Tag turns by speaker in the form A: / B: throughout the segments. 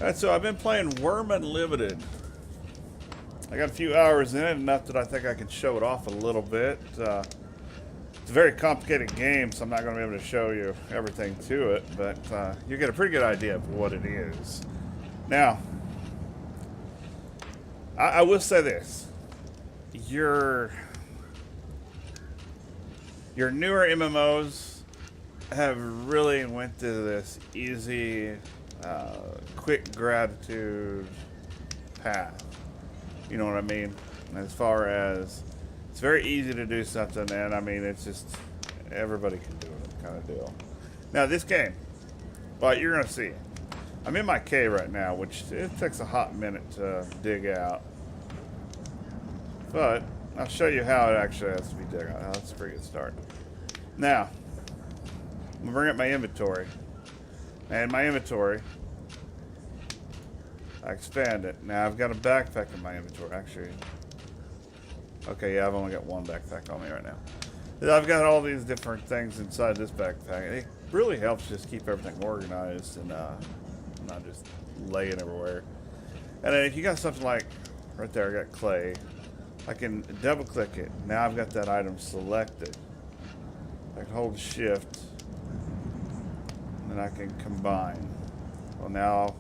A: Alright, so I've been playing Wurm Unlimited. I got a few hours in it, enough that I think I can show it off a little bit. It's a very complicated game, so I'm not going to be able to show you everything to it, but you get a pretty good idea of what it is. Now, I will say this. Your newer MMOs have really went to this easy, quick gratitude path. You know what I mean? As far as it's very easy to do something, and I mean it's just everybody can do it kind of deal. Now this game, well, you're gonna see. I'm in my cave right now, which it takes a hot minute to dig out, but I'll show you how it actually has to be dug out. That's a pretty good start. Now, I'm gonna bring up my inventory, and my inventory, I expand it. Now I've got a backpack in my inventory, actually. Okay, yeah, I've only got one backpack on me right now. I've got all these different things inside this backpack. It really helps just keep everything organized and not just laying everywhere. And then if you got something like, right there, I got clay. I can double click it. Now I've got that item selected. I can hold shift, and then I can combine. Well, now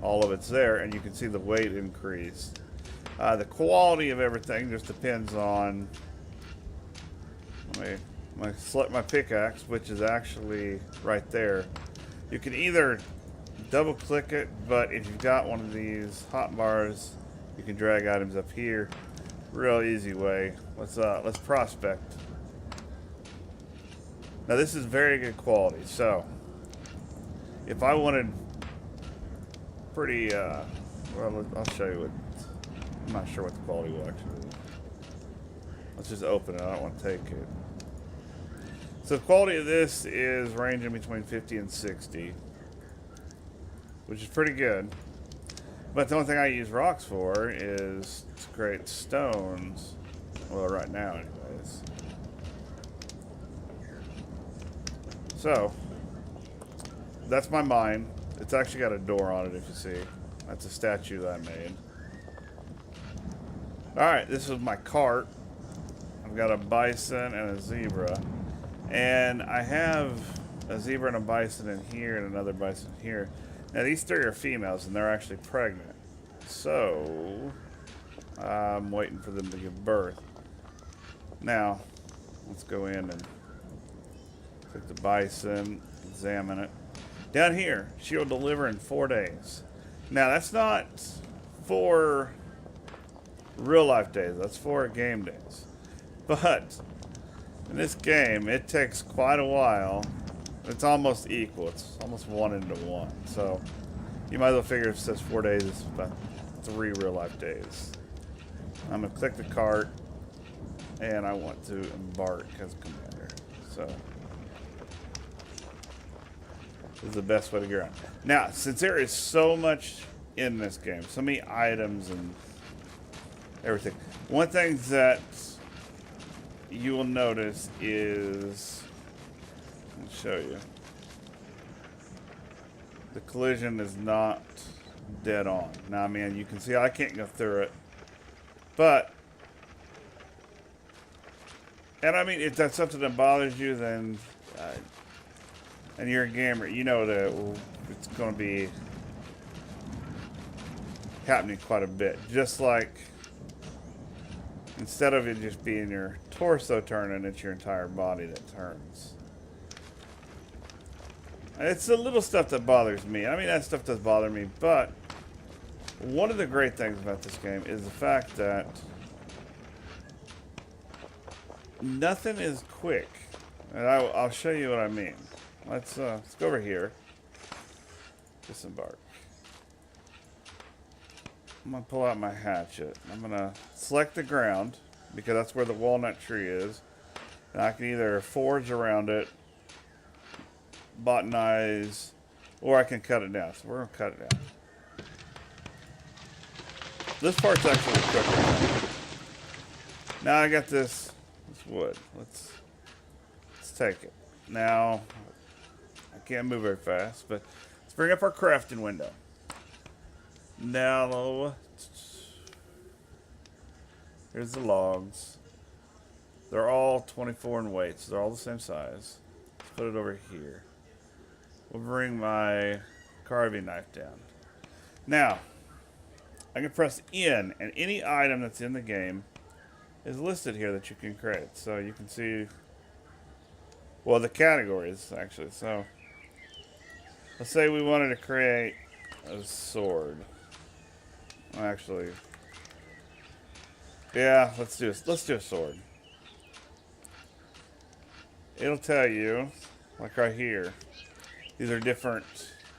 A: all of it's there, and you can see the weight increase. The quality of everything just depends on. Let me select my pickaxe, which is actually right there. You can either double click it, but if you've got one of these hotbars, you can drag items up here. Real easy way. Let's prospect. Now this is very good quality. So if I wanted pretty, well, I'll show you what. I'm not sure what the quality will actually be. Let's just open it. I don't want to take it. So the quality of this is ranging between 50 and 60, which is pretty good. But the only thing I use rocks for is to create stones. Well, right now, anyways. So that's my mine. It's actually got a door on it, if you see. That's a statue that I made. Alright, this is my cart. I've got a bison and a zebra. And I have a zebra and a bison in here and another bison here. Now these three are females and they're actually pregnant. So I'm waiting for them to give birth. Now, let's go in and click the bison, examine it. Down here, she'll deliver in 4 days. Now that's not for real life days, that's for game days. But in this game, it takes quite a while. It's almost equal. It's almost 1:1. So you might as well figure if it says 4 days, it's about 3 real life days. I'm gonna click the cart, and I want to embark as commander. So this is the best way to get around. Now, since there is so much in this game, so many items and everything, one thing that you will notice is, I'll show you, the collision is not dead on. Now, I mean, you can see I can't go through it, but, and I mean, if that's something that bothers you, then, and you're a gamer, you know that it's going to be happening quite a bit. Just like, instead of it just being your torso turning, it's your entire body that turns. It's the little stuff that bothers me. I mean, that stuff does bother me, but one of the great things about this game is the fact that nothing is quick. And I'll show you what I mean. Let's go over here. Disembark. I'm going to pull out my hatchet. I'm going to select the ground, because that's where the walnut tree is. And I can either forge around it, botanize, or I can cut it down. So we're going to cut it down. This part's actually quicker. Now I got this wood. Let's take it. Now, I can't move very fast, but let's bring up our crafting window. Now, here's the logs. They're all 24 in weight, so they're all the same size. Let's put it over here. We'll bring my carving knife down. Now, I can press N, and any item that's in the game is listed here that you can create. So you can see, well, the categories, actually. So, let's say we wanted to create a sword. Actually, yeah, let's do a sword. It'll tell you, like right here, these are different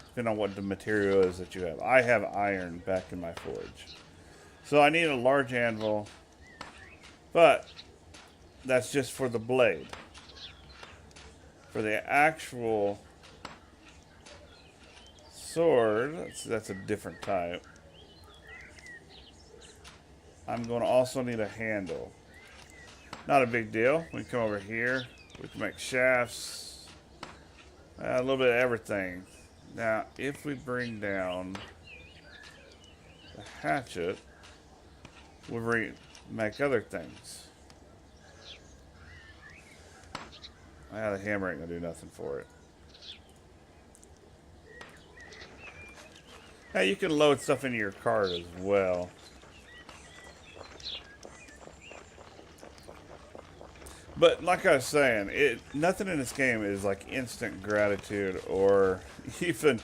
A: depending on what the material is that you have. I have iron back in my forge, so I need a large anvil, but that's just for the blade. For the actual sword, that's a different type. I'm going to also need a handle. Not a big deal. We can come over here. We can make shafts. A little bit of everything. Now, if we bring down the hatchet, we'll make other things. The hammer ain't going to do nothing for it. Now, you can load stuff into your cart as well. But like I was saying, nothing in this game is like instant gratitude or even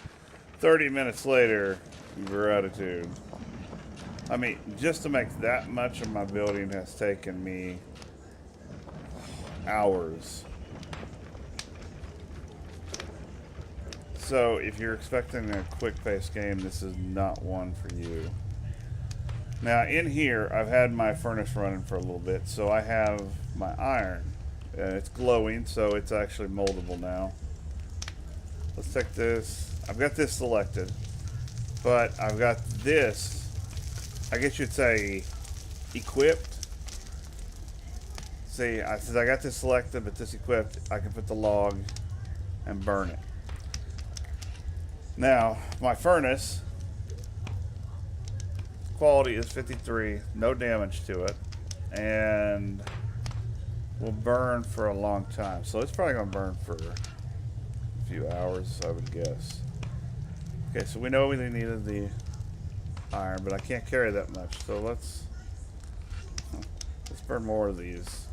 A: 30 minutes later gratitude. I mean, just to make that much of my building has taken me hours. So if you're expecting a quick-paced game, this is not one for you. Now in here, I've had my furnace running for a little bit, so I have my iron. It's glowing, so it's actually moldable now. Let's take this. I've got this selected, but I've got this, I guess you'd say, equipped. See, since I got this selected, but this equipped, I can put the log and burn it. Now, my furnace quality is 53, no damage to it, and will burn for a long time. So it's probably going to burn for a few hours, I would guess. Okay, so we know we needed the iron, but I can't carry that much. So let's burn more of these.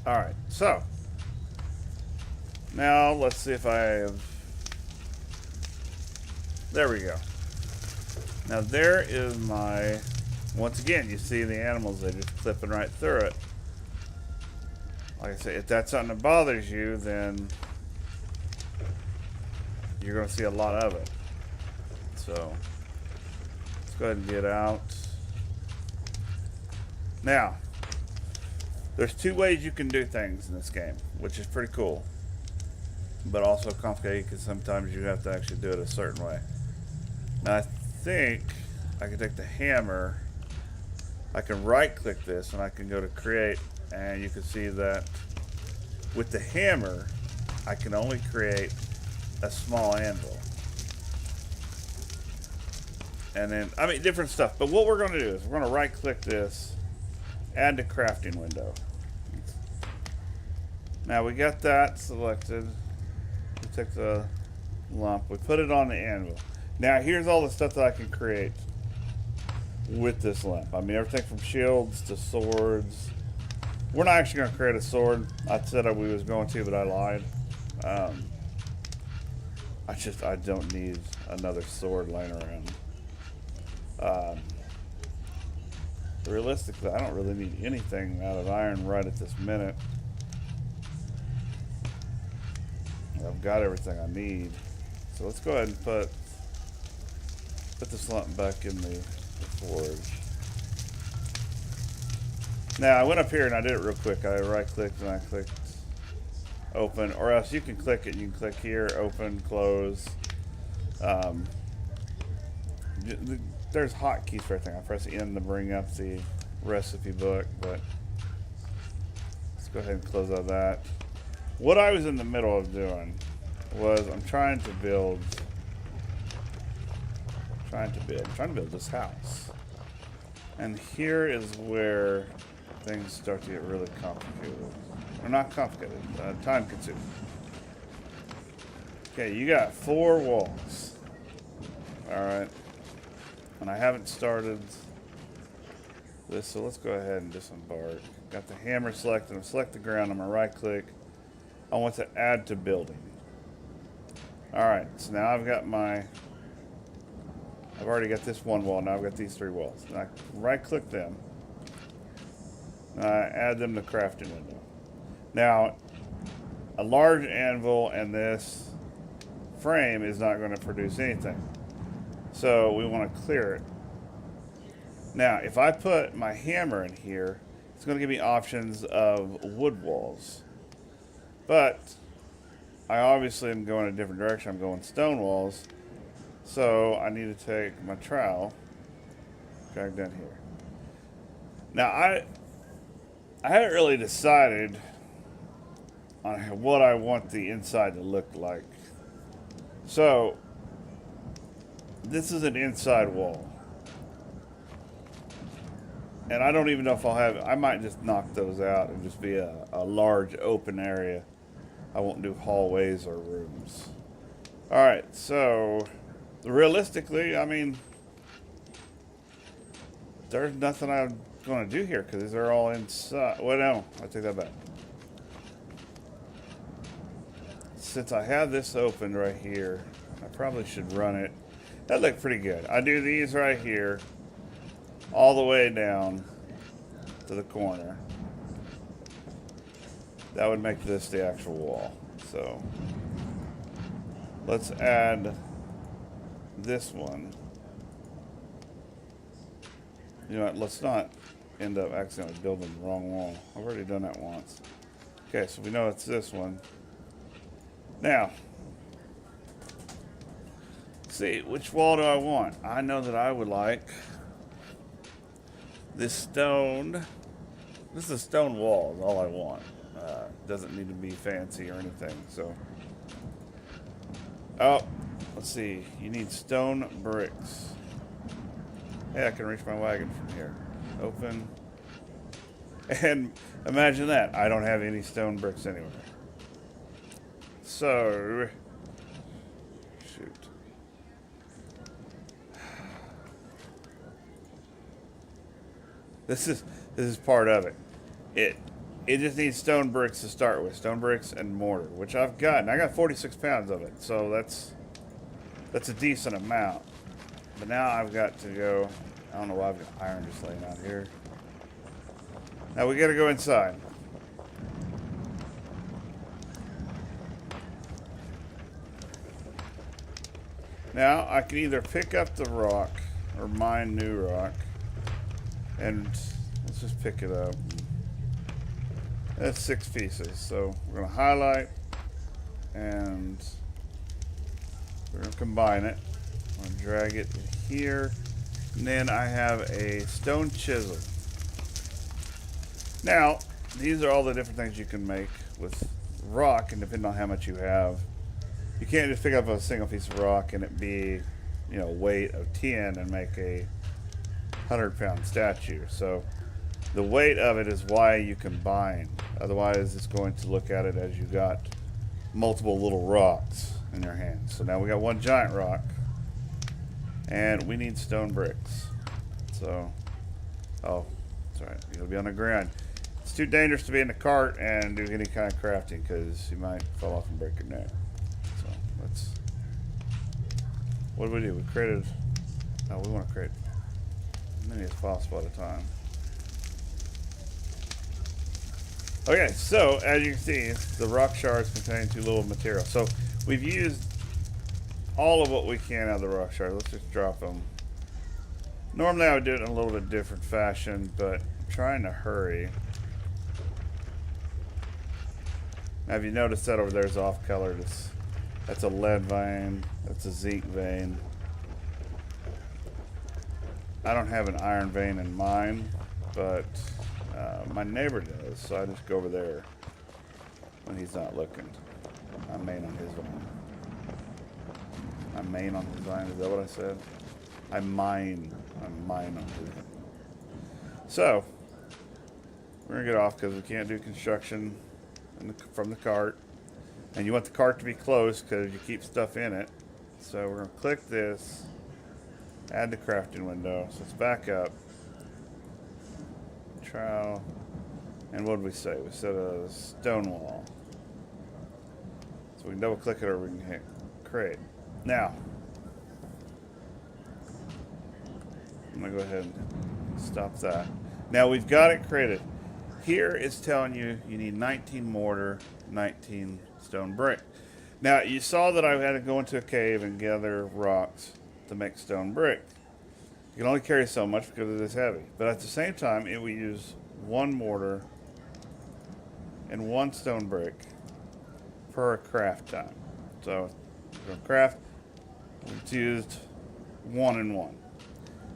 A: Alright, so now let's see if I have. There we go. Now there is my, once again, you see the animals, they're just clipping right through it. Like I say, if that's something that bothers you, then you're going to see a lot of it. So let's go ahead and get out. Now, there's two ways you can do things in this game, which is pretty cool, but also complicated because sometimes you have to actually do it a certain way. Now I think I can take the hammer, I can right click this and I can go to create, and you can see that with the hammer I can only create a small anvil. And then, I mean, different stuff. But what we're going to do is we're going to right click this, add to crafting window. Now we got that selected. We took the lump, we put it on the anvil. Now here's all the stuff that I can create with this lump. I mean, everything from shields to swords. We're not actually going to create a sword. I said we was going to, but I lied. I don't need another sword laying around. Realistically, I don't really need anything out of iron right at this minute. I've got everything I need. So let's go ahead and put this lump back in the forge. Now I went up here and I did it real quick. I right clicked and I clicked open, or else you can click it. You can click here, open, close. There's hotkeys for everything. I press N to bring up the recipe book, but let's go ahead and close out that. What I was in the middle of doing was I'm trying to build this house. And here is where things start to get really complicated. Or not complicated, time consuming. Okay, you got 4 walls. Alright. And I haven't started this, so let's go ahead and disembark. Got the hammer selected. I'm select the ground. I'm going to right click. I want to add to building. Alright, so now I've got I've already got this 1 wall. Now I've got these 3 walls. And I right click them. And I add them to crafting window. Now, a large anvil and this frame is not going to produce anything. So we want to clear it. Now, if I put my hammer in here, it's going to give me options of wood walls. But I obviously am going a different direction. I'm going stone walls. So I need to take my trowel, drag down here. Now, I haven't really decided on what I want the inside to look like. So this is an inside wall. And I don't even know if I might just knock those out and just be a large open area. I won't do hallways or rooms. Alright, so realistically, I mean, there's nothing I'm going to do here because these are all inside. Well, no, I take that back. Since I have this opened right here, I probably should run it. That looked pretty good. I do these right here, all the way down to the corner. That would make this the actual wall. So let's add this one. You know what, let's not end up accidentally building the wrong wall. I've already done that once. Okay, so we know it's this one. Now, see, which wall do I want? I know that I would like this stone. This is a stone wall is all I want. Doesn't need to be fancy or anything. So, oh, let's see. You need stone bricks. Hey, I can reach my wagon from here. Open. And imagine that. I don't have any stone bricks anywhere. So, shoot. This is part of it. It just needs stone bricks to start with. Stone bricks and mortar, which I've gotten. I got 46 pounds of it, so that's a decent amount. But now I've got to go. I don't know why I've got iron just laying out here. Now we got to go inside. Now I can either pick up the rock or mine new rock, and let's just pick it up. That's 6 pieces. So we're going to highlight and we're going to combine it. I'm going to drag it here. And then I have a stone chisel. Now, these are all the different things you can make with rock, and depending on how much you have. You can't just pick up a single piece of rock and it be, you know, weight of 10 and make a 100-pound statue. So the weight of it is why you combine. Otherwise, it's going to look at it as you got multiple little rocks in your hands. So now we got one giant rock, and we need stone bricks. So, oh, that's right. You'll be on the ground. It's too dangerous to be in the cart and do any kind of crafting because you might fall off and break your neck. So let's. What do we do? We created. No, we want to create as many as possible at a time. Okay, so as you can see, the rock shards contain 2 little materials. So we've used all of what we can out of the rock shards. Let's just drop them. Normally I would do it in a little bit different fashion, but I'm trying to hurry. Now if you notice that over there is off colored, that's a lead vein, that's a zinc vein. I don't have an iron vein in mine, but my neighbor does, so I just go over there. when he's not looking. I main on his vine. I main on his vine. Is that what I said? I mine on his vine. So, we're going to get off because we can't do construction from the cart. And you want the cart to be closed because you keep stuff in it. So we're going to click this, add the crafting window. So let's back up. Trowel. And what did we say? We said a stone wall. So we can double click it or we can hit create. Now, I'm going to go ahead and stop that. Now we've got it created. Here it's telling you need 19 mortar, 19 stone brick. Now you saw that I had to go into a cave and gather rocks to make stone brick. You can only carry so much because it is heavy. But at the same time, it will use 1 mortar and 1 stone brick per craft time. So for craft, it's used 1 and 1.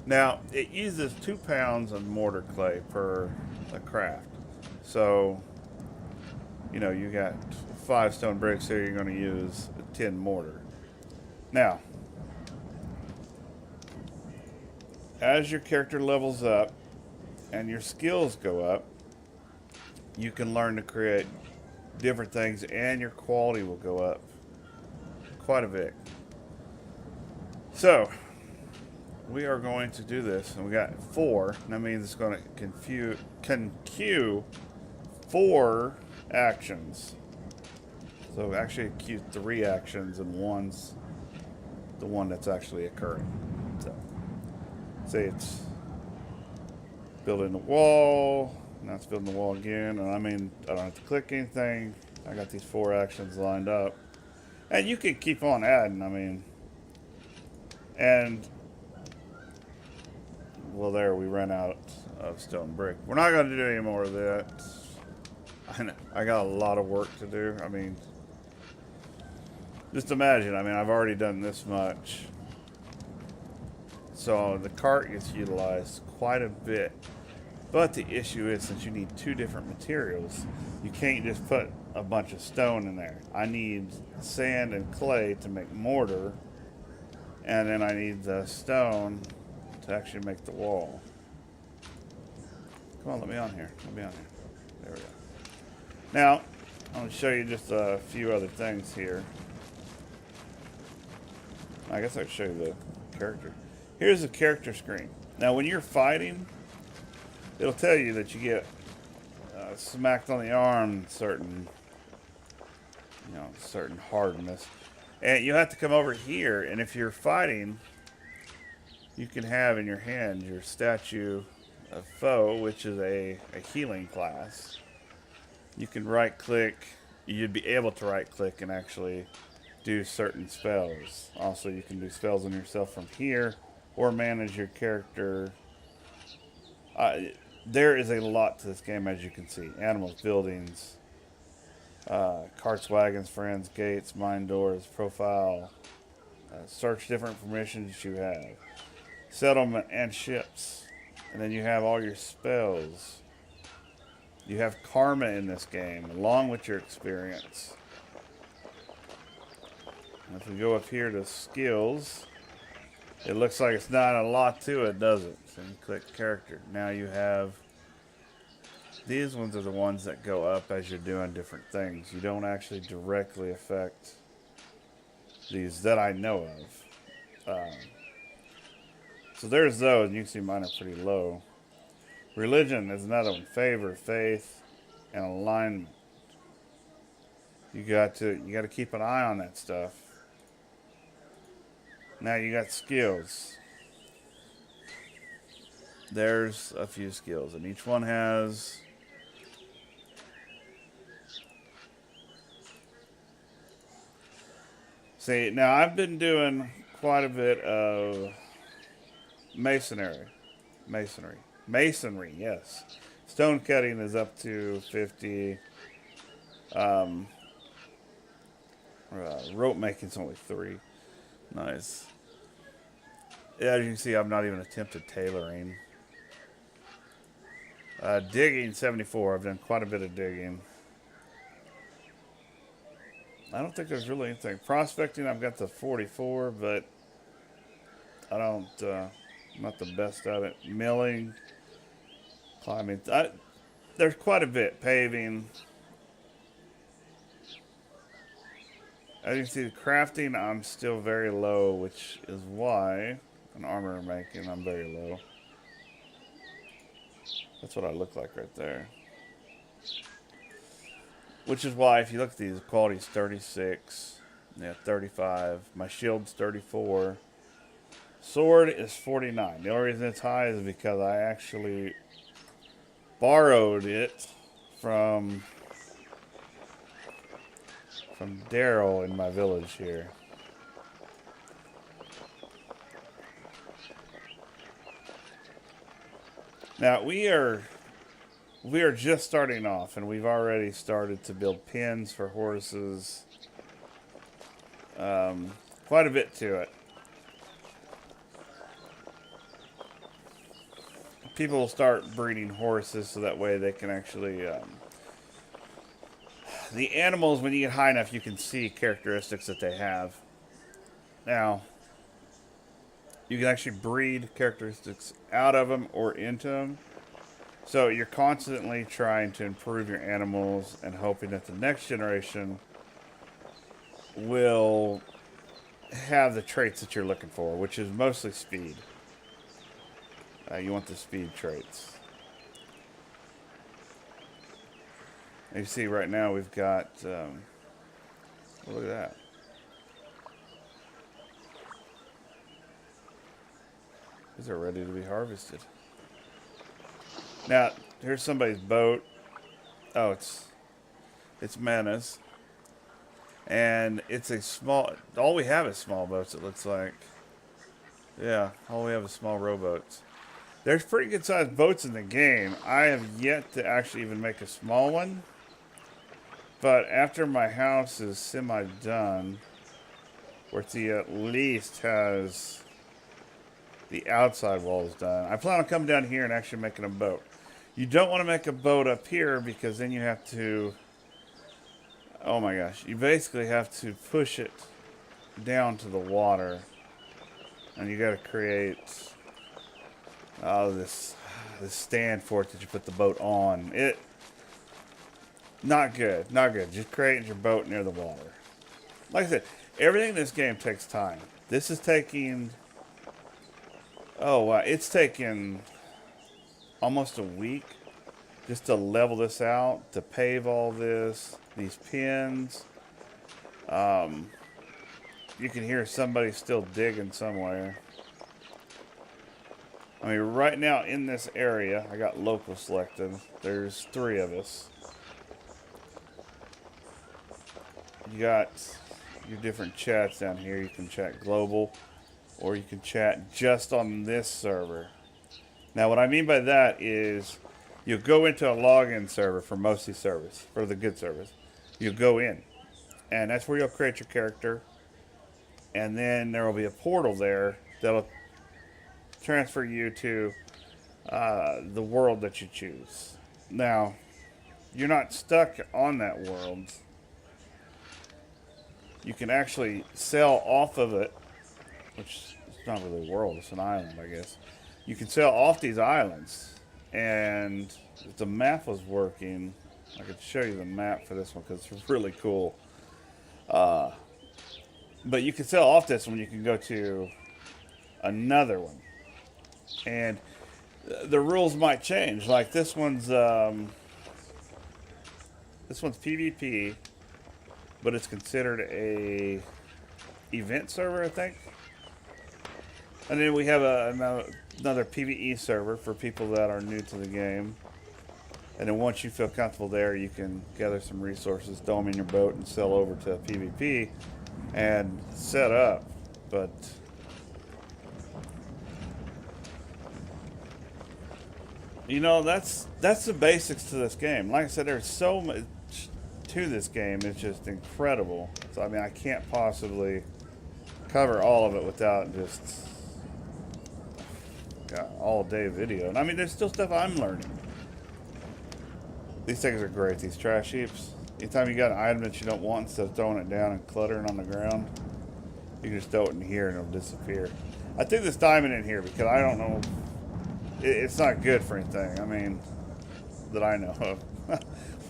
A: Now it uses 2 pounds of mortar clay per a craft. So, you know, you got 5 stone bricks here, you're going to use 10 mortar. Now, as your character levels up and your skills go up, you can learn to create different things and your quality will go up quite a bit. So, we are going to do this, and we got 4, and that means it's going to queue 4 actions. So actually queue 3 actions, and one's the one that's actually occurring. So, say it's building the wall, now it's building the wall again, and I mean, I don't have to click anything. I got these 4 actions lined up. And you can keep on adding, I mean, and well, there we ran out of stone brick. We're not going to do any more of that. I got a lot of work to do. I mean, just imagine. I mean, I've already done this much. So the cart gets utilized quite a bit. But the issue is, since you need 2 different materials, you can't just put a bunch of stone in there. I need sand and clay to make mortar. And then I need the stone to actually make the wall. Come on, let me on here. Let me on here. There we go. Now, I'm going to show you just a few other things here. I guess I can show you the character. Here's the character screen. Now, when you're fighting, it'll tell you that you get smacked on the arm, certain hardness. And you have to come over here, and if you're fighting, you can have in your hand your statue of foe, which is a healing class. You can right click, you'd be able to right click and actually do certain spells. Also, you can do spells on yourself from here or manage your character. There is a lot to this game, as you can see. Animals, buildings, carts, wagons, friends, gates, mine doors, profile, search different permissions you have, settlement and ships, and then you have all your spells. You have karma in this game, along with your experience. And if we go up here to skills, it looks like it's not a lot to it, does it? So you click character. Now you have, these ones are the ones that go up as you're doing different things. You don't actually directly affect these that I know of. So there's those, and you can see mine are pretty low. Religion is another one. Favor, faith, and alignment. You got to keep an eye on that stuff. Now you got skills. There's a few skills, and each one has see, now I've been doing quite a bit of masonry, yes. Stone cutting is up to 50. Rope making is only 3. Nice. As you can see, I've not even attempted tailoring. Digging 74. I've done quite a bit of digging. I don't think there's really anything. Prospecting, I've got the 44, but I don't, I'm not the best at it. Milling, climbing. There's quite a bit. Paving. As you can see, the crafting, I'm still very low, which is why, an armor making, I'm very low. That's what I look like right there. Which is why, if you look at these, quality's 36, yeah, 35. My shield's 34. Sword is 49. The only reason it's high is because I actually borrowed it from Daryl in my village here. Now we are just starting off, and we've already started to build pens for horses. Quite a bit to it. People will start breeding horses so that way they can actually the animals, when you get high enough, you can see characteristics that they have. Now, you can actually breed characteristics out of them or into them. So you're constantly trying to improve your animals and hoping that the next generation will have the traits that you're looking for, which is mostly speed. You want the speed traits. You see right now we've got, look at that. These are ready to be harvested. Now, here's somebody's boat. Oh, it's Mana's. And it's a small, all we have is small boats, it looks like. Yeah, all we have is small rowboats. There's pretty good sized boats in the game. I have yet to actually even make a small one. But after my house is semi-done, where it at least has the outside walls done, I plan on coming down here and actually making a boat. You don't want to make a boat up here because then you have to, oh my gosh, you basically have to push it down to the water. And you got to create this stand for it that you put the boat on. Not good, not good. Just create your boat near the water. Like I said, everything in this game takes time. This is taking, oh wow, it's taken almost a week just to level this out, to pave all this, these pins. You can hear somebody still digging somewhere. I mean, right now in this area, I got local selected. There's 3 of us. You got your different chats down here. You can chat global, or you can chat just on this server. Now, what I mean by that is you'll go into a login server for most of these servers, for the good servers. You'll go in, and that's where you'll create your character. And then there will be a portal there that'll transfer you to the world that you choose. Now, you're not stuck on that world. You can actually sell off of it, which is not really a world, it's an island, I guess. You can sell off these islands, and if the map was working, I could show you the map for this one because it's really cool. But you can sell off this one, you can go to another one. And the rules might change. Like this one's PvP, but it's considered a event server, I think. And then we have another PvE server for people that are new to the game. And then once you feel comfortable there, you can gather some resources, throw them in your boat, and sell over to PvP and set up. But you know, that's the basics to this game. Like I said, there's so much to this game. It's just incredible. So I mean, I can't possibly cover all of it without just all day video. And I mean, there's still stuff I'm learning. These things are great. These trash heaps. anytime you got an item that you don't want, instead of throwing it down and cluttering on the ground, you can just throw it in here and it'll disappear. I threw this diamond in here because I don't know, it's not good for anything. I mean, that I know of.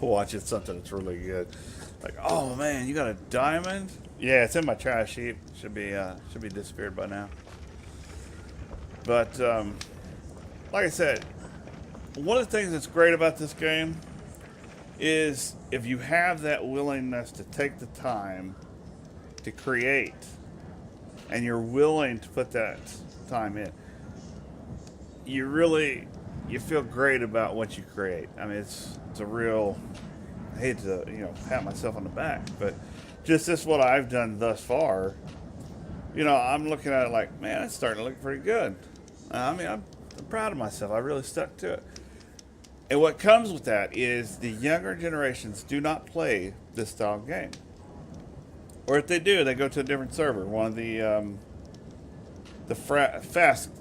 A: Watch, it's something that's really good. Like, oh man, you got a diamond? Yeah, it's in my trash heap. Should be disappeared by now. But like I said, one of the things that's great about this game is if you have that willingness to take the time to create, and you're willing to put that time in, you feel great about what you create. I mean, it's a real, I hate to, pat myself on the back, but just this what I've done thus far, I'm looking at it like, man, it's starting to look pretty good. I mean, I'm proud of myself. I really stuck to it. And what comes with that is the younger generations do not play this style of game. Or if they do, they go to a different server. One of the fast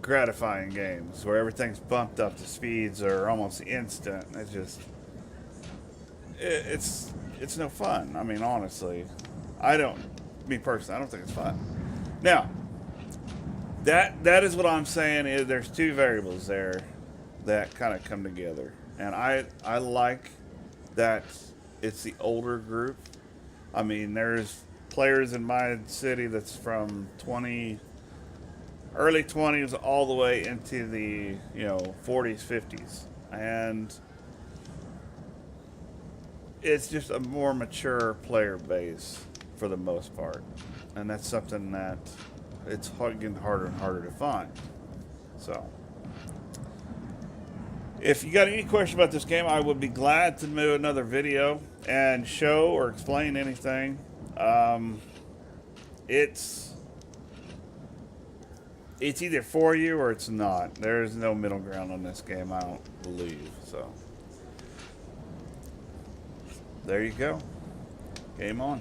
A: gratifying games where everything's bumped up, the speeds are almost instant. It's no fun. I mean, honestly, me personally, I don't think it's fun. Now, that is what I'm saying is there's two variables there that kind of come together, and I like that it's the older group. I mean, there's players in my city that's from early 20s all the way into the 40s, 50s, and it's just a more mature player base for the most part, and that's something that it's getting harder and harder to find. So if you got any question about this game, I would be glad to do another video and show or explain anything. It's either for you or it's not. There's no middle ground on this game, I don't believe. So there you go. Game on.